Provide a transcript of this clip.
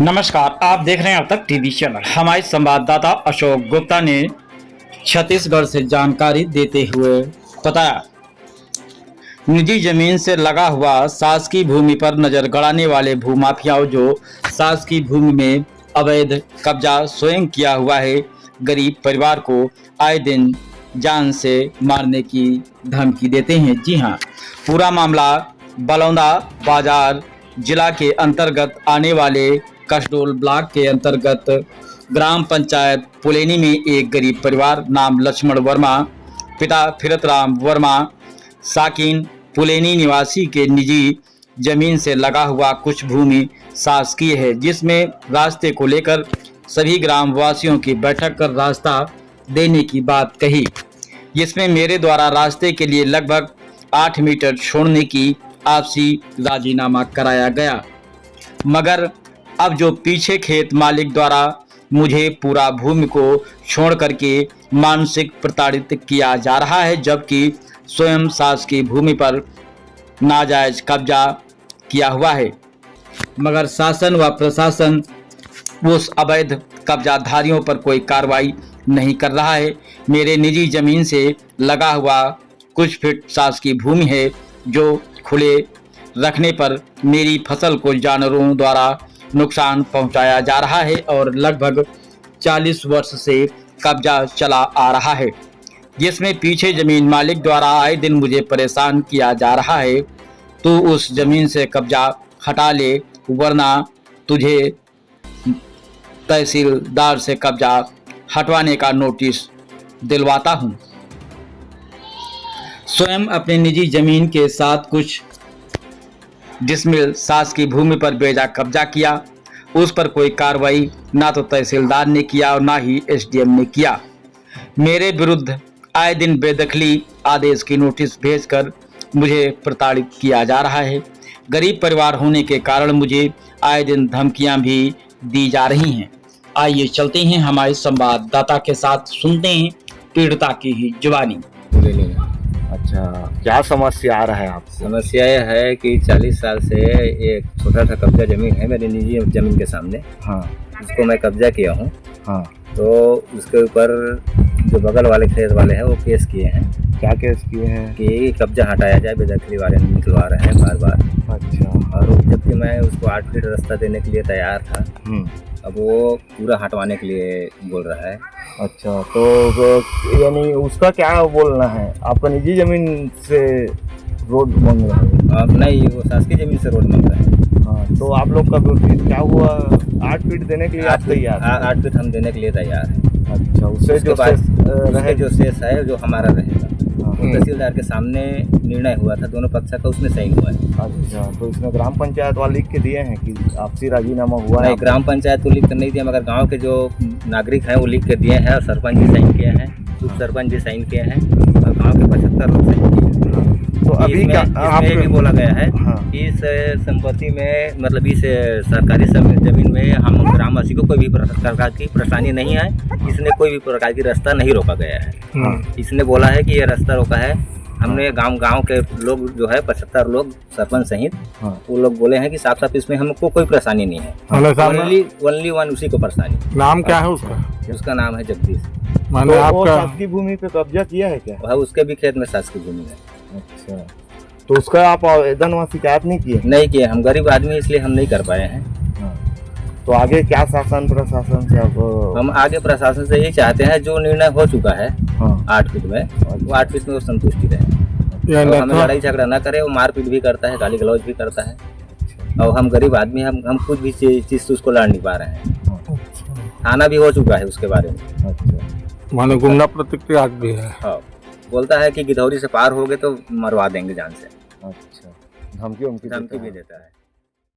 नमस्कार, आप देख रहे हैं अब तक टीवी चैनल। हमारे संवाददाता अशोक गुप्ता ने छत्तीसगढ़ से जानकारी देते हुए बताया, निजी जमीन से लगा हुआ शासकीय भूमि पर नजर गड़ाने वाले भूमाफियाओं जो शासकीय भूमि में अवैध कब्जा स्वयं किया हुआ है, गरीब परिवार को आए दिन जान से मारने की धमकी देते हैं। जी हां, पूरा मामला बलौदा बाजार जिला के अंतर्गत आने वाले कसडोल ब्लॉक के अंतर्गत ग्राम पंचायत पुलेनी में एक गरीब परिवार नाम लक्ष्मण वर्मा, पिता फिरतराम वर्मा, साकिन पुलेनी निवासी के निजी जमीन से लगा हुआ कुछ भूमि शासकीय है, जिसमें रास्ते को लेकर सभी ग्रामवासियों की बैठक कर रास्ता देने की बात कही, जिसमें मेरे द्वारा रास्ते के लिए लगभग 8 मीटर छोड़ने की आपसी राजीनामा कराया गया। मगर अब जो पीछे खेत मालिक द्वारा मुझे पूरा भूमि को छोड़ करके मानसिक प्रताड़ित किया जा रहा है, जबकि स्वयं शासकीय भूमि पर नाजायज कब्जा किया हुआ है, मगर शासन व प्रशासन उस अवैध कब्जाधारियों पर कोई कार्रवाई नहीं कर रहा है। मेरे निजी जमीन से लगा हुआ कुछ फीट शासकीय भूमि है, जो खुले रखने पर मेरी फसल को जानवरों द्वारा नुकसान पहुंचाया जा रहा है और लगभग 40 वर्ष से कब्जा चला आ रहा है, जिसमें पीछे जमीन मालिक द्वारा आए दिन मुझे परेशान किया जा रहा है। तो उस जमीन से कब्जा हटा ले, वरना तुझे तहसीलदार से कब्जा हटवाने का नोटिस दिलवाता हूं। स्वयं अपने निजी जमीन के साथ कुछ डिसमिल शासकीय भूमि पर बेजा कब्जा किया, उस पर कोई कार्रवाई ना तो तहसीलदार ने किया और ना ही एसडीएम ने किया। मेरे विरुद्ध आए दिन बेदखली आदेश की नोटिस भेजकर मुझे प्रताड़ित किया जा रहा है। गरीब परिवार होने के कारण मुझे आए दिन धमकियां भी दी जा रही हैं। आइए चलते हैं हमारे संवाददाता के साथ, सुनते हैं पीड़िता की ही जुबानी। अच्छा, क्या समस्या आ रहा है आपको? समस्या यह है कि 40 साल से एक छोटा सा कब्जा जमीन है मेरी निजी जमीन के सामने। हाँ, उसको मैं कब्जा किया हूँ। हाँ, तो उसके ऊपर जो बगल वाले खेत वाले हैं वो केस किए हैं। क्या केस किए हैं? कि कब्जा हटाया जाए, बेदखली वाले निकलवा रहे हैं बार बार। अच्छा, और जबकि मैं उसको 8 फीट रास्ता देने के लिए तैयार था, अब वो पूरा हटवाने के लिए बोल रहा है। अच्छा, तो यानी उसका क्या बोलना है? आपका निजी जमीन से रोड मांग रहा है? अब नहीं, वो शासकीय जमीन से रोड मांग रहा है। हाँ, तो आप लोग का क्या हुआ? 8 फीट देने के लिए आप तैयार? 8 फीट हम देने के लिए तैयार हैं। अच्छा, उससे जो शेष है जो हमारा रहेगा, तहसीलदार के सामने निर्णय हुआ था, दोनों पक्ष का, उसमें सही हुआ है। अच्छा, तो इसमें ग्राम पंचायत वाले लिख के दिए हैं कि आपसी राजीनामा हुआ है? नहीं, ग्राम पंचायत को लिख कर नहीं दिया, मगर गांव के जो नागरिक हैं वो लिख के दिए हैं और सरपंच जी साइन किए हैं, उप सरपंच जी साइन किए हैं और गांव के 75 लोग साइन किए हैं। तो अभी क्या इसमें भी बोला गया है कि इस संपत्ति में, मतलब इस सरकारी जमीन में हम ग्रामवासी को कोई भी प्रकार की परेशानी नहीं है। इसने कोई भी प्रकार की रास्ता नहीं रोका गया है। इसने बोला है कि ये रास्ता रोका है हमने। गांव के लोग जो है 75 लोग, सरपंच सहित, वो लोग बोले हैं कि साफ साफ इसमें हमको कोई परेशानी नहीं है। ओनली वन उसी को परेशानी। नाम क्या है उसका? उसका नाम है जगदीश। माने तो आपका शासकीय भूमि पे कब्जा किया है क्या? वह उसके भी खेत में शासकीय भूमि है। अच्छा, तो उसका आप आवेदन वहाँ शिकायत नहीं किए? नहीं किए, हम गरीब आदमी इसलिए हम नहीं कर पाए हैं। तो आगे क्या शासन प्रशासन से आप? हम आगे प्रशासन से यही चाहते हैं, जो निर्णय हो चुका है 8 फीट में, वो 8 फीट में वो संतुष्टि रहे। और हमें लड़ाई झगड़ा ना करे। वो मारपीट भी करता है, गाली गलौज भी करता है। और हम गरीब आदमी, हम कुछ भी चीज उसको लड़ नहीं पा रहे हैं। थाना भी हो चुका है उसके बारे में। अच्छा, माने गुंडा प्रतिक्रिया भी है। हाँ, बोलता है कि गिधौरी से पार हो गए तो मरवा देंगे जान से। अच्छा, धमकी भी देता है।